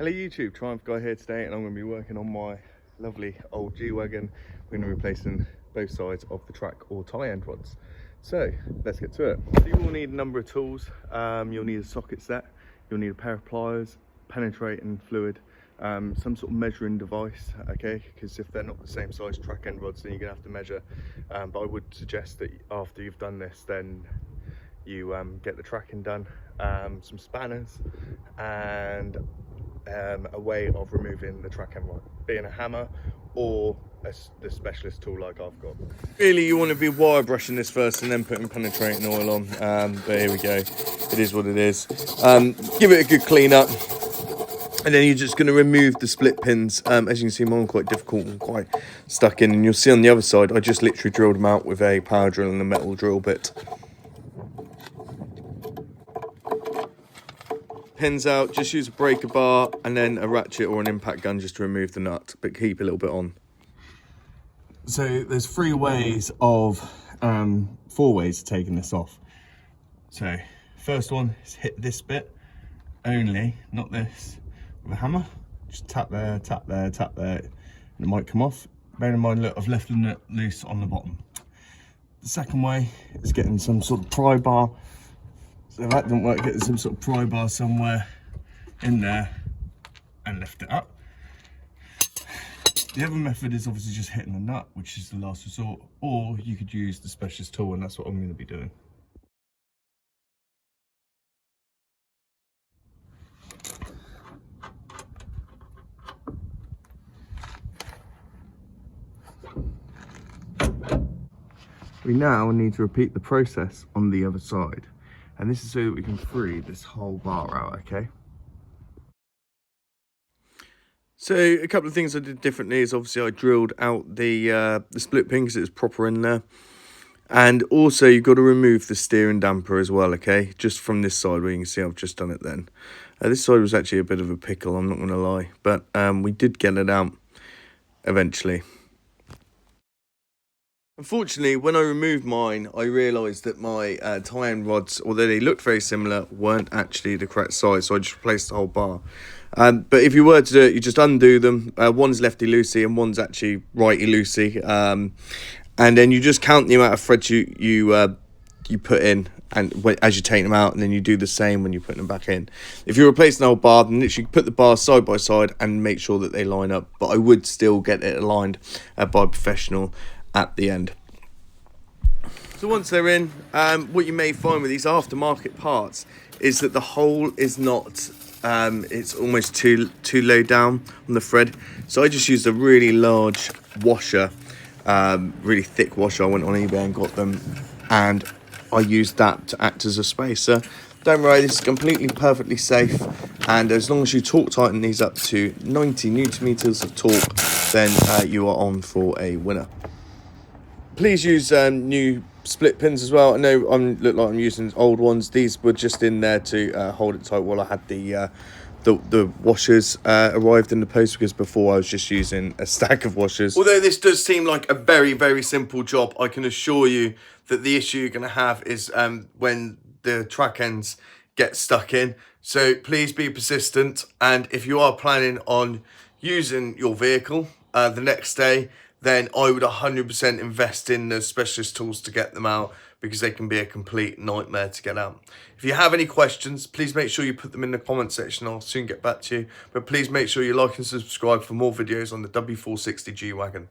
Hello YouTube, Triumph Guy here today, and I'm going to be working on my lovely old G-Wagon. We're going to be replacing both sides of the track or tie end rods. So let's get to it. So you will need a number of tools. You'll need a socket set, you'll need a pair of pliers, penetrating fluid, some sort of measuring device, okay, because if they're not the same size track end rods then you're going to have to measure, but I would suggest that after you've done this then you get the tracking done, some spanners, and a way of removing the track end rod, being a hammer or the specialist tool like I've got. Really, you want to be wire brushing this first and then putting penetrating oil on, but here we go, it is what it is. Give it a good clean up, and then you're just going to remove the split pins. As you can see, mine are quite difficult and quite stuck in, and you'll see on the other side I just literally drilled them out with a power drill and a metal drill bit. Pins out, just use a breaker bar and then a ratchet or an impact gun just to remove the nut, but keep a little bit on. So there's four ways of taking this off. So first one is hit this bit only, not this, with a hammer. Just tap there, tap there, tap there, and it might come off. Bear in mind, look, I've left it loose on the bottom. The second way is getting some sort of pry bar. So if that doesn't work, get some sort of pry bar somewhere in there and lift it up. The other method is obviously just hitting the nut, which is the last resort, or you could use the specialist tool, and that's what I'm going to be doing. We now need to repeat the process on the other side. And this is so that we can free this whole bar out, okay? So a couple of things I did differently is obviously I drilled out the split pin because it was proper in there. And also you've got to remove the steering damper as well, okay? Just from this side where you can see I've just done it then. This side was actually a bit of a pickle, I'm not going to lie. But we did get it out eventually. Unfortunately, when I removed mine, I realised that my tie-end rods, although they looked very similar, weren't actually the correct size, so I just replaced the whole bar. But if you were to do it, you just undo them. One's lefty-loosey and one's actually righty-loosey. And then you just count the amount of threads you put in and as you take them out, and then you do the same when you put them back in. If you're replacing the whole bar, then literally put the bars side by side and make sure that they line up. But I would still get it aligned by a professional at the end. So once they're in, what you may find with these aftermarket parts is that the hole is not, it's almost too low down on the thread. So I just used a really large washer, really thick washer. I went on eBay and got them, and I used that to act as a spacer. Don't worry, this is completely perfectly safe, and as long as you torque tighten these up to 90 Newton meters of torque, then you are on for a winner. Please use new split pins as well. I know I look like I'm using old ones. These were just in there to hold it tight while I had the washers arrived in the post, because before I was just using a stack of washers. Although this does seem like a very, very simple job, I can assure you that the issue you're going to have is when the track ends get stuck in. So please be persistent, and if you are planning on using your vehicle the next day, then I would 100% invest in the specialist tools to get them out, because they can be a complete nightmare to get out. If you have any questions, please make sure you put them in the comment section. I'll soon get back to you. But please make sure you like and subscribe for more videos on the W460 G-Wagon.